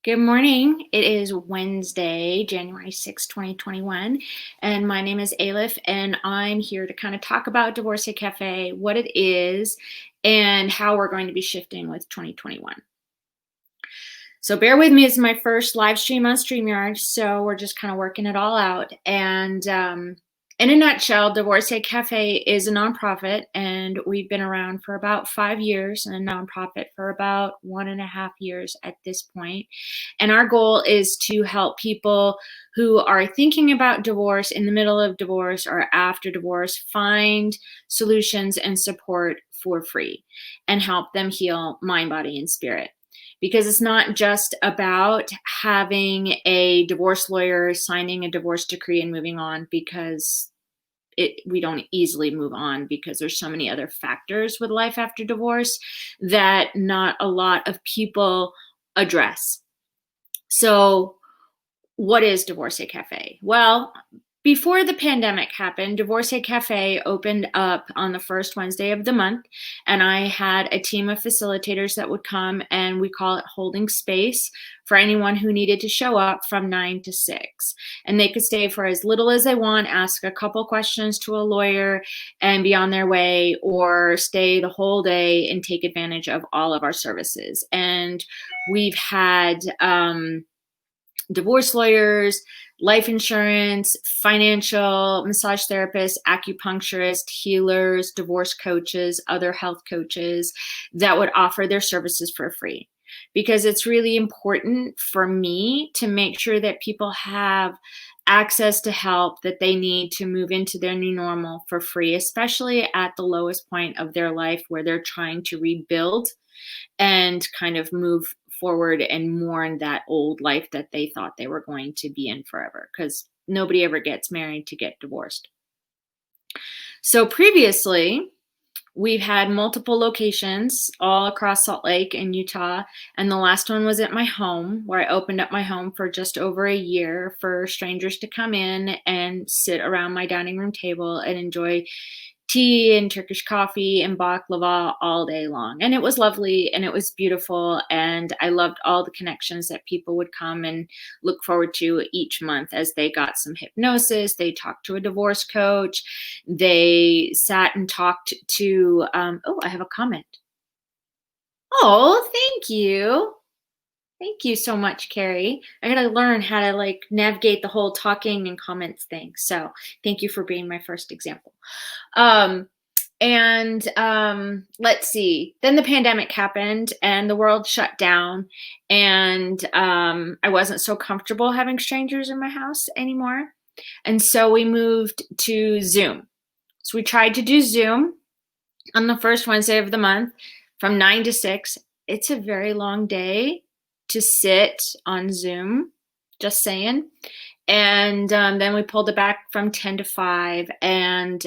Good morning. It is Wednesday, January 6, 2021, and my name is Aleph, and I'm here to kind of talk about DIvorcee Cafe, what it is, and how we're going to be shifting with 2021. So bear with me, it's my first live stream on StreamYard, so we're just kind of working it all out. And in a nutshell, DIvorcee Cafe is a nonprofit, and we've been around for about 5 years, and a nonprofit for about 1.5 years at this point. And our goal is to help people who are thinking about divorce, in the middle of divorce, or after divorce, find solutions and support for free and help them heal mind, body, and spirit. Because it's not just about having a divorce lawyer signing a divorce decree and moving on, because we don't easily move on because there's so many other factors with life after divorce that not a lot of people address. So what is DIvorcee Cafe? Well, before the pandemic happened, DIvorcee Cafe opened up on the first Wednesday of the month, and I had a team of facilitators that would come, and we call it holding space for anyone who needed to show up from 9 to 6. And they could stay for as little as they want, ask a couple questions to a lawyer, and be on their way, or stay the whole day and take advantage of all of our services. And we've had divorce lawyers, life insurance, financial, massage therapists, acupuncturists, healers, divorce coaches, other health coaches that would offer their services for free. Because it's really important for me to make sure that people have access to help that they need to move into their new normal for free, especially at the lowest point of their life where they're trying to rebuild and kind of move forward and mourn that old life that they thought they were going to be in forever, because nobody ever gets married to get divorced. So previously, we've had multiple locations all across Salt Lake and Utah, and the last one was at my home, where I opened up my home for just over a year for strangers to come in and sit around my dining room table and enjoy tea and Turkish coffee and baklava all day long. And it was lovely and it was beautiful, and I loved all the connections that people would come and look forward to each month as they got some hypnosis, they talked to a divorce coach, they sat and talked to, oh, I have a comment. Oh, thank you. Thank you so much, Carrie. I gotta learn how to navigate the whole talking and comments thing. So thank you for being my first example. Let's see. Then the pandemic happened and the world shut down, and I wasn't so comfortable having strangers in my house anymore. And so we moved to Zoom. So we tried to do Zoom on the first Wednesday of the month from 9 to 6. It's a very long day to sit on Zoom, just saying. And then we pulled it back from 10 to 5. And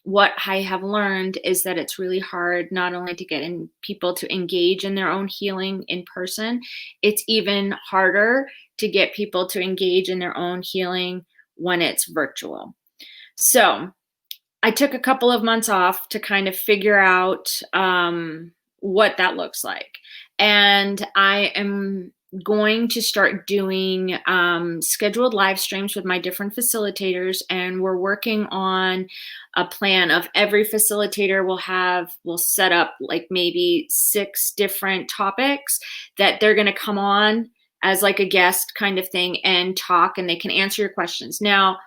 what I have learned is that it's really hard not only to get people to engage in their own healing in person, it's even harder to get people to engage in their own healing when it's virtual. So I took a couple of months off to kind of figure out what that looks like. And I am going to start doing scheduled live streams with my different facilitators, and we're working on a plan of every facilitator will set up like maybe 6 different topics that they're going to come on as like a guest kind of thing and talk, and they can answer your questions. Now,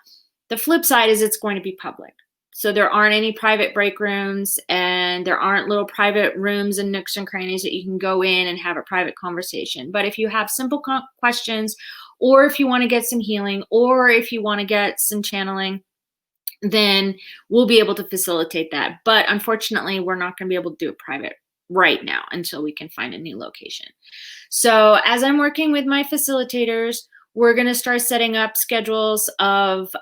the flip side is it's going to be public. So there aren't any private break rooms, and there aren't little private rooms and nooks and crannies that you can go in and have a private conversation. But if you have simple questions, or if you want to get some healing, or if you want to get some channeling, then we'll be able to facilitate that. But unfortunately, we're not going to be able to do it private right now until we can find a new location. So as I'm working with my facilitators, we're going to start setting up schedules of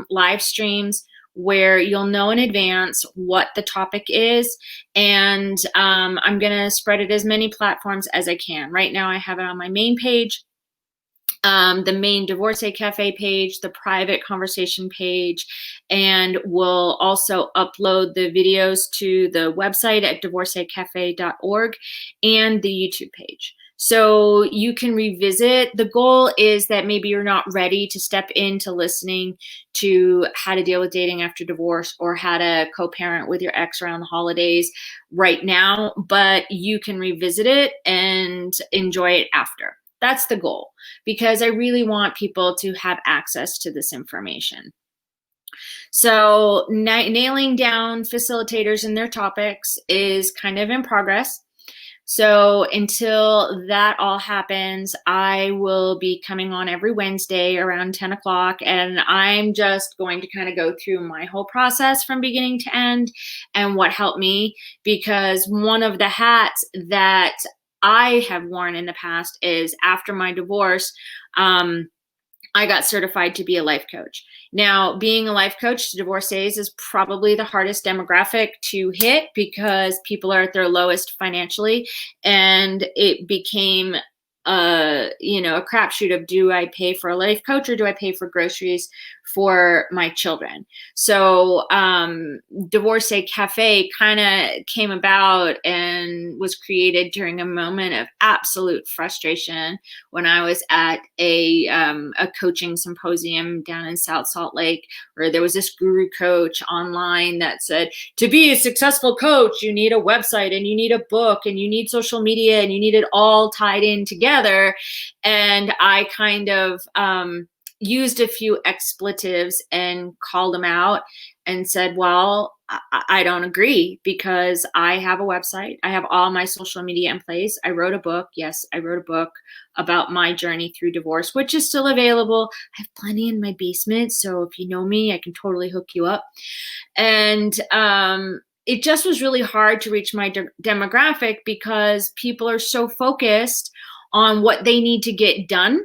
live streams where you'll know in advance what the topic is, and I'm going to spread it as many platforms as I can. Right now I have it on my main page, the main DIvorcee Cafe page, the private conversation page, and we'll also upload the videos to the website at divorceecafe.org and the YouTube page. So you can revisit. The goal is that maybe you're not ready to step into listening to how to deal with dating after divorce or how to co-parent with your ex around the holidays right now, but you can revisit it and enjoy it after. That's the goal, because I really want people to have access to this information. So nailing down facilitators and their topics is kind of in progress. So until that all happens, I will be coming on every Wednesday around 10 o'clock, and I'm just going to kind of go through my whole process from beginning to end and what helped me, because one of the hats that I have worn in the past is after my divorce, I got certified to be a life coach. Now, being a life coach to divorcees is probably the hardest demographic to hit because people are at their lowest financially, and it became a crapshoot of, do I pay for a life coach or do I pay for groceries for my children? So DIvorcee Cafe kind of came about and was created during a moment of absolute frustration when I was at a coaching symposium down in South Salt Lake, where there was this guru coach online that said, to be a successful coach, you need a website and you need a book and you need social media and you need it all tied in together. And I kind of used a few expletives and called them out and said, well, I don't agree, because I have a website. I have all my social media in place. I wrote a book. Yes, I wrote a book about my journey through divorce, which is still available. I have plenty in my basement. So if you know me, I can totally hook you up. And it just was really hard to reach my demographic because people are so focused on what they need to get done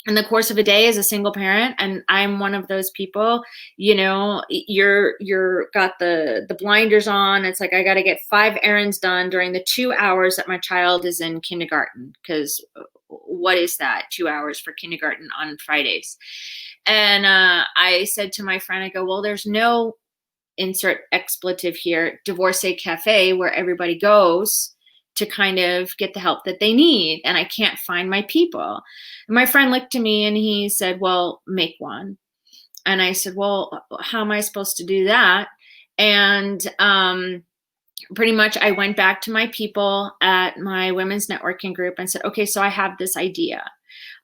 in the course of a day as a single parent. And I'm one of those people. You're got the blinders on. It's like, I got to get 5 errands done during the 2 hours that my child is in kindergarten, because what is that, 2 hours for kindergarten on Fridays? And I said to my friend, I go, well, there's no, insert expletive here, DIvorcee Cafe, where everybody goes to kind of get the help that they need, and I can't find my people. And my friend looked at me and he said, well, make one. And I said, well, how am I supposed to do that? And pretty much I went back to my people at my women's networking group and said, okay, so I have this idea.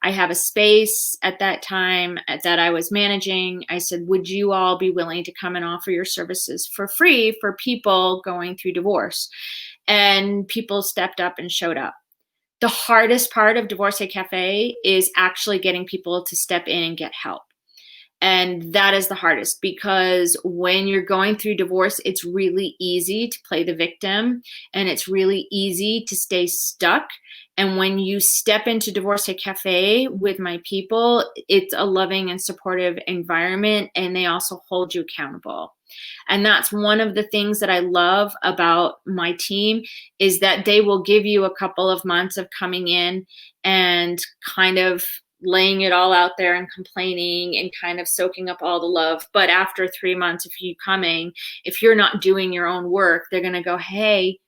I have a space at that time that I was managing. I said, would you all be willing to come and offer your services for free for people going through divorce? And people stepped up and showed up. The hardest part of DIvorcee Cafe is actually getting people to step in and get help. And that is the hardest, because when you're going through divorce, it's really easy to play the victim and it's really easy to stay stuck. And when you step into DIvorcee Cafe with my people, it's a loving and supportive environment, and they also hold you accountable. And that's one of the things that I love about my team, is that they will give you a couple of months of coming in and kind of laying it all out there and complaining and kind of soaking up all the love. But after 3 months of you coming, if you're not doing your own work, they're going to go, hey,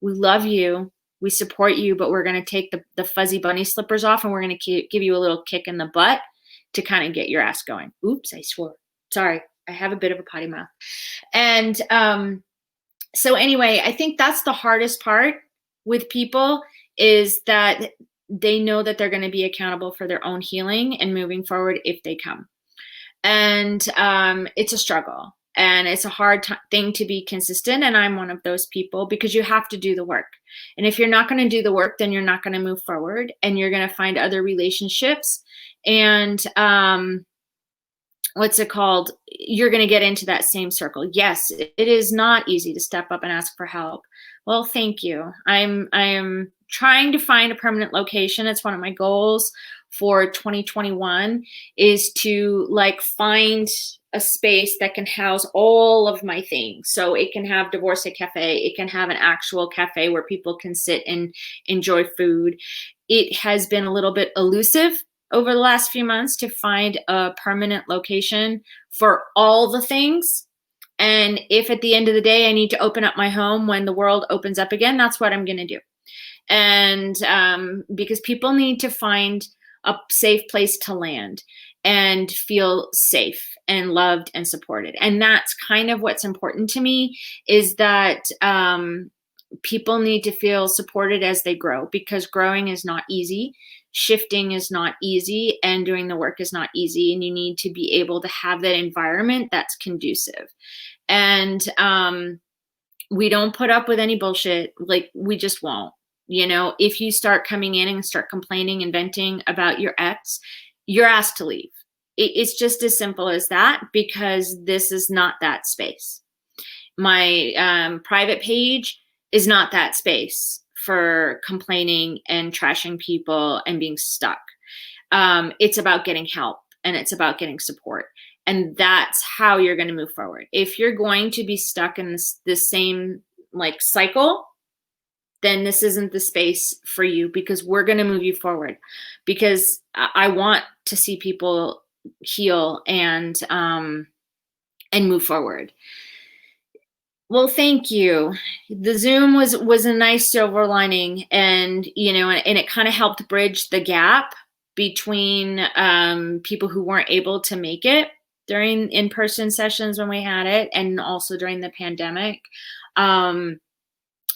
we love you, we support you, but we're going to take the fuzzy bunny slippers off and we're going to give you a little kick in the butt to kind of get your ass going. Oops, I swore. Sorry, I have a bit of a potty mouth. And so anyway, I think that's the hardest part with people, is that they know that they're going to be accountable for their own healing and moving forward if they come. And it's a struggle, and it's a hard thing to be consistent. And I'm one of those people, because you have to do the work. And if you're not going to do the work, then you're not going to move forward, and you're going to find other relationships. And what's it called? You're going to get into that same circle. Yes, it is not easy to step up and ask for help. Well, thank you. I am trying to find a permanent location. It's one of my goals for 2021, is to find a space that can house all of my things. So it can have DIvorcee Cafe. It can have an actual cafe where people can sit and enjoy food. It has been a little bit elusive over the last few months to find a permanent location for all the things. And if at the end of the day I need to open up my home when the world opens up again, that's what I'm going to do. And because people need to find a safe place to land and feel safe and loved and supported. And that's kind of what's important to me, is that people need to feel supported as they grow, because growing is not easy. Shifting is not easy, and doing the work is not easy. And you need to be able to have that environment that's conducive. And we don't put up with any bullshit. Like, we just won't. If you start coming in and start complaining and venting about your ex, you're asked to leave. It's just as simple as that, because this is not that space. My private page is not that space for complaining and trashing people and being stuck. It's about getting help, and it's about getting support. And that's how you're going to move forward. If you're going to be stuck in this same cycle, then this isn't the space for you, because we're going to move you forward, because I want to see people heal and move forward. Well, thank you. The Zoom was a nice silver lining, and it kind of helped bridge the gap between people who weren't able to make it during in-person sessions when we had it, and also during the pandemic.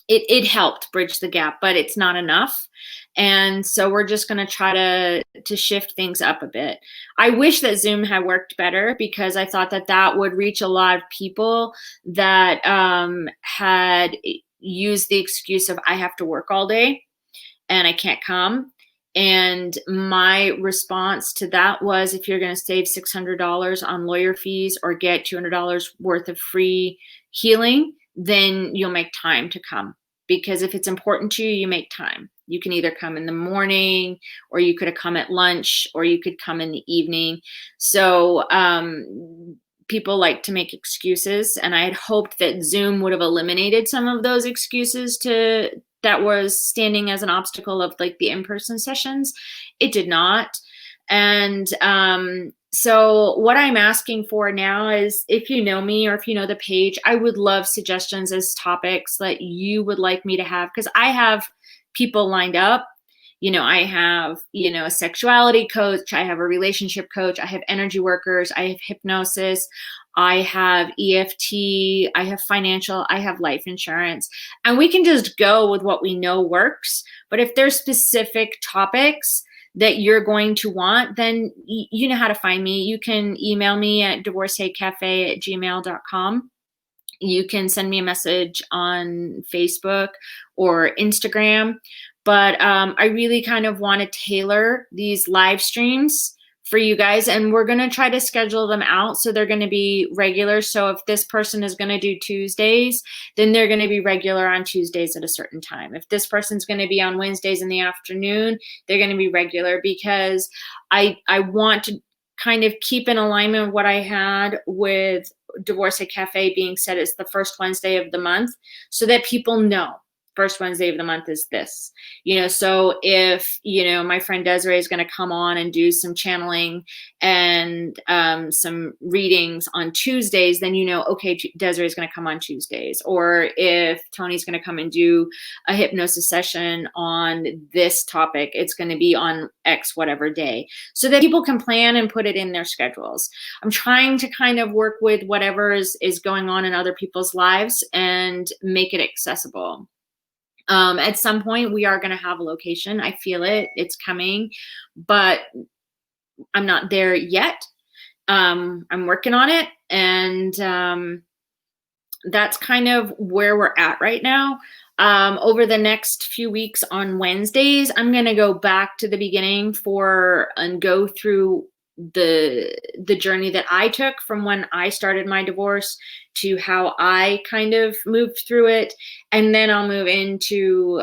It helped bridge the gap, but it's not enough. And so we're just going to try to shift things up a bit. I wish that Zoom had worked better, because I thought that would reach a lot of people that had used the excuse of, I have to work all day and I can't come. And my response to that was, if you're going to save $600 on lawyer fees or get $200 worth of free healing, then you'll make time to come. Because if it's important to you, you make time. You can either come in the morning, or you could come at lunch, or you could come in the evening. So people like to make excuses, and I had hoped that Zoom would have eliminated some of those excuses that was standing as an obstacle of the in-person sessions. It did not. And so what I'm asking for now is, if you know me or if you know the page, I would love suggestions as topics that you would like me to have, because I have people lined up. I have, a sexuality coach, I have a relationship coach, I have energy workers, I have hypnosis, I have EFT, I have financial, I have life insurance, and we can just go with what we know works. But if there's specific topics that you're going to want, then you know how to find me. You can email me at divorceecafe@gmail.com. You can send me a message on Facebook or Instagram. But I really kind of want to tailor these live streams for you guys, and we're going to try to schedule them out so they're going to be regular. So if this person is going to do Tuesdays, then they're going to be regular on Tuesdays at a certain time. If this person's going to be on Wednesdays in the afternoon, they're going to be regular, because I want to kind of keep in alignment with what I had with DIvorcee Cafe being set as the first Wednesday of the month, so that people know first Wednesday of the month is this. So if my friend Desiree is going to come on and do some channeling and some readings on Tuesdays, then okay, Desiree is going to come on Tuesdays. Or if Tony's going to come and do a hypnosis session on this topic, it's going to be on X whatever day, so that people can plan and put it in their schedules. I'm trying to kind of work with whatever is going on in other people's lives and make it accessible. At some point, we are going to have a location. I feel it. It's coming, but I'm not there yet. I'm working on it, and that's kind of where we're at right now. Over the next few weeks on Wednesdays, I'm going to go back to the beginning and go through the journey that I took from when I started my divorce to how I kind of moved through it. And then I'll move into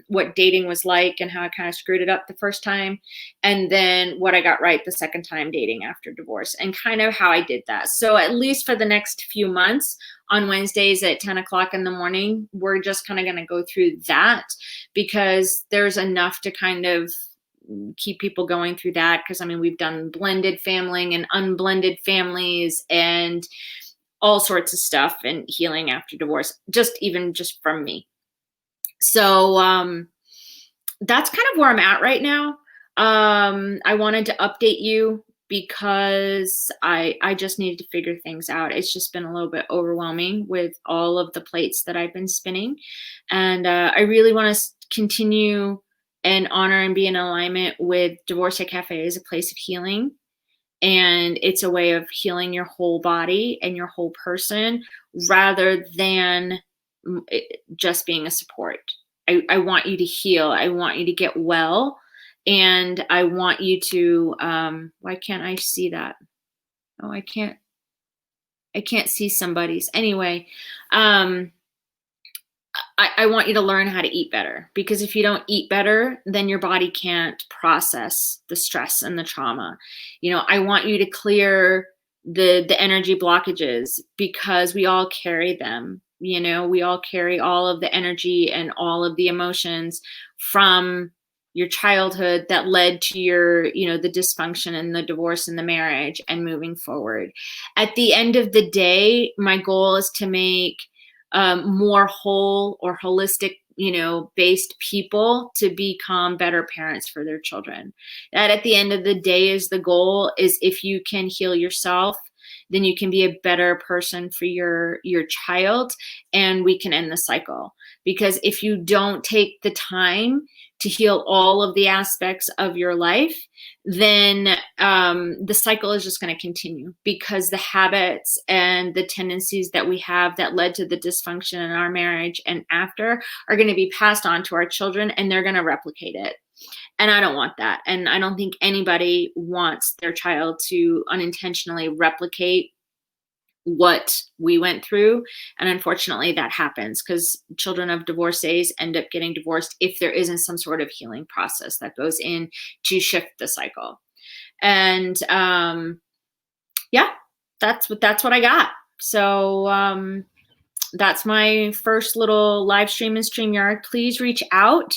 what dating was like and how I kind of screwed it up the first time. And then what I got right the second time dating after divorce, and kind of how I did that. So at least for the next few months on Wednesdays at 10 o'clock in the morning, we're just kind of going to go through that, because there's enough to kind of keep people going through that. Because we've done blended family and unblended families and all sorts of stuff, and healing after divorce, just from me. So that's kind of where I'm at right now. I wanted to update you because I just needed to figure things out. It's just been a little bit overwhelming with all of the plates that I've been spinning, and I really want to continue and honor and be in alignment with DIvorcee Cafe as a place of healing, and it's a way of healing your whole body and your whole person rather than just being a support. I want you to heal. I want you to get well. And I want you to, why can't I see that? Oh, I can't see somebody's. Anyway, um, I want you to learn how to eat better, because if you don't eat better, then your body can't process the stress and the trauma. I want you to clear the energy blockages, because we all carry them. We all carry all of the energy and all of the emotions from your childhood that led to your, the dysfunction and the divorce and the marriage and moving forward. At the end of the day, my goal is to make more whole or holistic, based people to become better parents for their children. That at the end of the day is the goal. Is if you can heal yourself, then you can be a better person for your child, and we can end the cycle. Because if you don't take the time to heal all of the aspects of your life, then the cycle is just going to continue, because the habits and the tendencies that we have that led to the dysfunction in our marriage and after are going to be passed on to our children, and they're going to replicate it. And I don't want that. And I don't think anybody wants their child to unintentionally replicate what we went through. And unfortunately, that happens, because children of divorcees end up getting divorced if there isn't some sort of healing process that goes in to shift the cycle. And yeah, that's what I got. So that's my first little live stream in StreamYard. Please reach out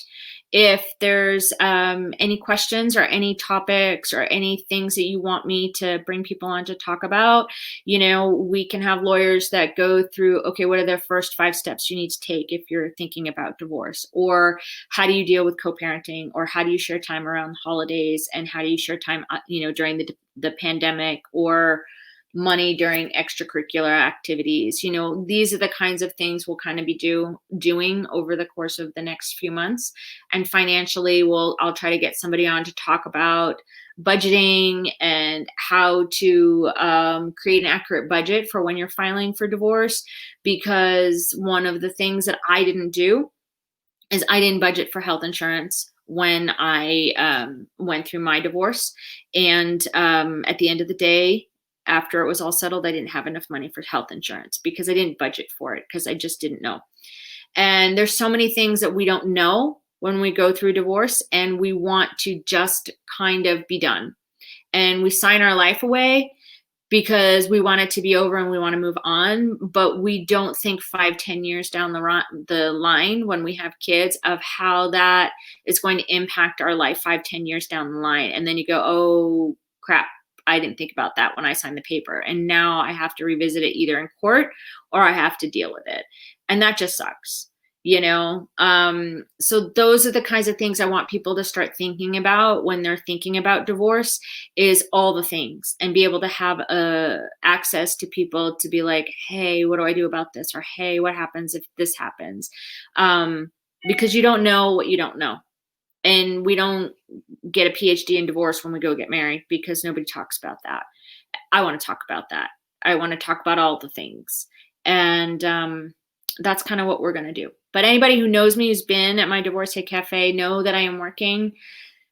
if there's any questions or any topics or any things that you want me to bring people on to talk about. We can have lawyers that go through, okay, what are the first 5 steps you need to take if you're thinking about divorce? Or how do you deal with co-parenting? Or how do you share time around the holidays? And how do you share time, during the pandemic, or money during extracurricular activities? These are the kinds of things we'll kind of be doing over the course of the next few months. And financially, I'll try to get somebody on to talk about budgeting and how to create an accurate budget for when you're filing for divorce. Because one of the things that I didn't do is I didn't budget for health insurance when I went through my divorce. And at the end of the day, after it was all settled, I didn't have enough money for health insurance because I didn't budget for it, because I just didn't know. And there's so many things that we don't know when we go through divorce, and we want to just kind of be done. And we sign our life away because we want it to be over and we want to move on. But we don't think 5-10 years down the line, when we have kids, of how that is going to impact our life 5-10 years down the line. And then you go, oh crap, I didn't think about that when I signed the paper. And now I have to revisit it either in court or I have to deal with it. And that just sucks. So those are the kinds of things I want people to start thinking about when they're thinking about divorce, is all the things, and be able to have access to people to be like, hey, what do I do about this? Or, hey, what happens if this happens? Because you don't know what you don't know. And we don't get a PhD in divorce when we go get married, because nobody talks about that. I want to talk about that. I want to talk about all the things. And that's kind of what we're going to do. But anybody who knows me, who's been at my DIvorcee Cafe, know that I am working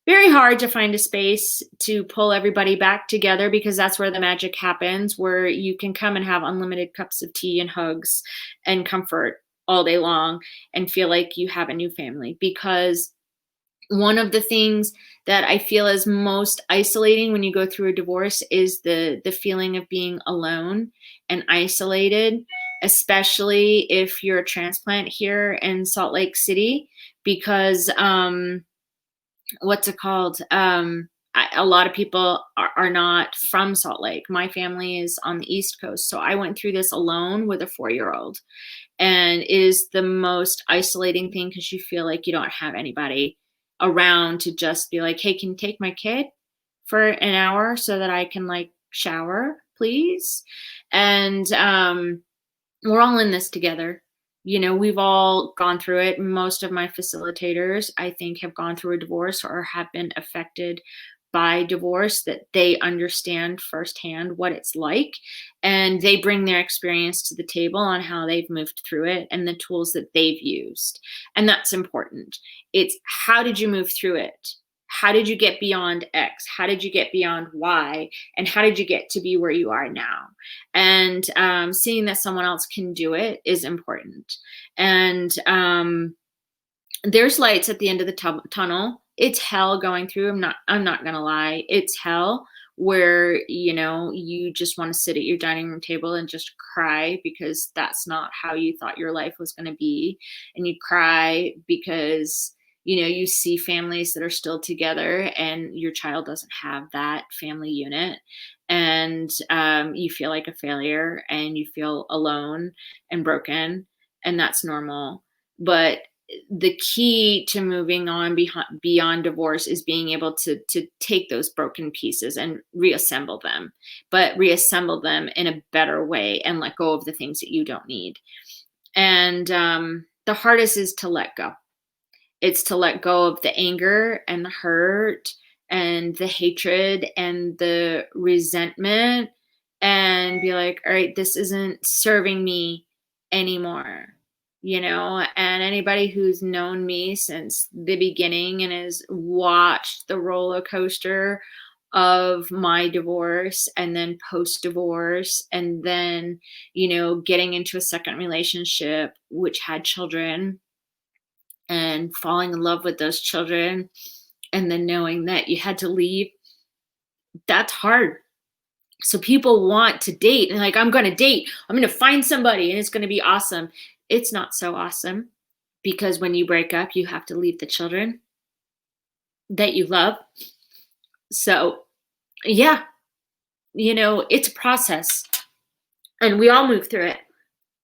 very hard to find a space to pull everybody back together, because that's where the magic happens, where you can come and have unlimited cups of tea and hugs and comfort all day long and feel like you have a new family. Because one of the things that I feel is most isolating when you go through a divorce is the feeling of being alone and isolated, especially if you're a transplant here in Salt Lake City, because what's it called? A lot of people are not from Salt Lake. My family is on the East Coast. So I went through this alone with a 4-year-old. and it is the most isolating thing because you feel like you don't have anybody around to just be like, hey, can you take my kid for an hour so that I can like shower, please? And we're all in this together. We've all gone through it. Most of my facilitators, I think, have gone through a divorce or have been affected by divorce, that they understand firsthand what it's like. And they bring their experience to the table on how they've moved through it and the tools that they've used. And that's important. It's how did you move through it? How did you get beyond X? How did you get beyond Y? And how did you get to be where you are now? And seeing that someone else can do it is important. And there's lights at the end of the tunnel. It's hell going through. I'm not gonna lie. It's hell where, you just want to sit at your dining room table and just cry because that's not how you thought your life was going to be. And you cry because, you see families that are still together and your child doesn't have that family unit. And you feel like a failure and you feel alone and broken, and that's normal. But the key to moving on beyond divorce is being able to take those broken pieces and reassemble them, but reassemble them in a better way and let go of the things that you don't need. And the hardest is to let go. It's to let go of the anger and the hurt and the hatred and the resentment and be like, all right, this isn't serving me anymore. And anybody who's known me since the beginning and has watched the roller coaster of my divorce and then post divorce and then, getting into a second relationship, which had children, and falling in love with those children, and then knowing that you had to leave, that's hard. So people want to date and like, I'm going to date, I'm going to find somebody and it's going to be awesome. It's not so awesome, because when you break up, you have to leave the children that you love. So yeah, it's a process, and we all move through it,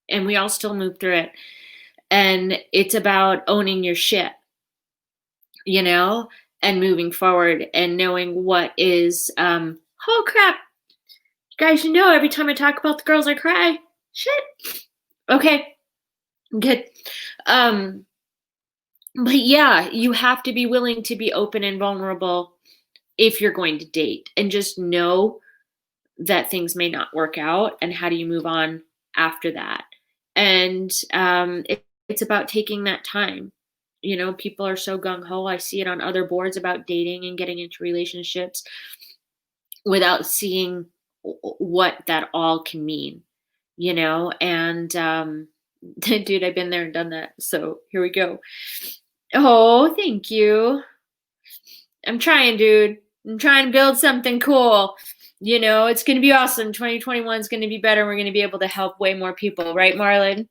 and we all still move through it. And it's about owning your shit, and moving forward and knowing what is, oh crap, guys, every time I talk about the girls, I cry. Shit. Okay, good. But yeah, you have to be willing to be open and vulnerable if you're going to date, and just know that things may not work out, and how do you move on after that. And it's about taking that time. People are so gung-ho. I see it on other boards about dating and getting into relationships without seeing what that all can mean, and dude, I've been there and done that. So here we go. Oh, thank you. I'm trying, dude. I'm trying to build something cool. It's going to be awesome. 2021 is going to be better. We're going to be able to help way more people. Right, Marlon?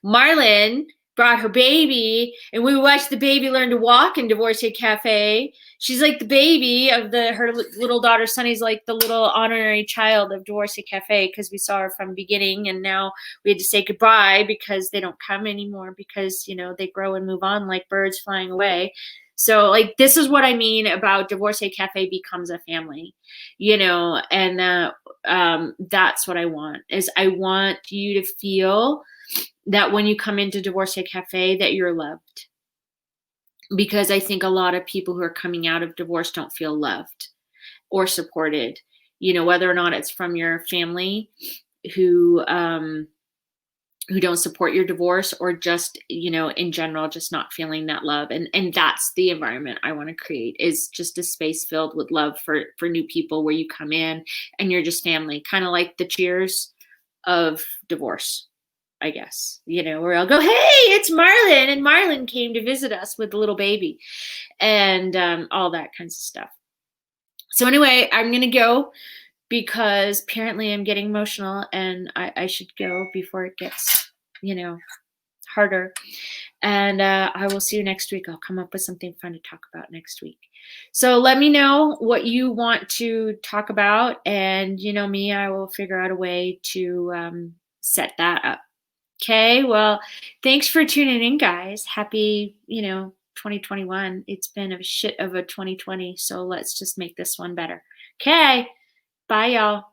Marlon brought her baby, and we watched the baby learn to walk in DIvorcee Cafe. She's like the baby of her little daughter. Sunny's like the little honorary child of DIvorcee Cafe, because we saw her from the beginning, and now we had to say goodbye because they don't come anymore, because they grow and move on like birds flying away. So like, this is what I mean about DIvorcee Cafe becomes a family, and that's what I want. Is I want you to feel that when you come into DIvorcee Cafe, that you're loved. Because I think a lot of people who are coming out of divorce don't feel loved or supported, whether or not it's from your family who don't support your divorce, or just, in general, just not feeling that love. And that's the environment I want to create, is just a space filled with love for new people, where you come in and you're just family, kind of like the Cheers of divorce, I guess, where I'll go, hey, it's Marlon. And Marlon came to visit us with the little baby, and all that kinds of stuff. So anyway, I'm going to go, because apparently I'm getting emotional, and I should go before it gets, harder. And I will see you next week. I'll come up with something fun to talk about next week. So let me know what you want to talk about, and me, I will figure out a way to set that up. Okay. Well, thanks for tuning in, guys. Happy, 2021. It's been a shit of a 2020. So let's just make this one better. Okay. Bye, y'all.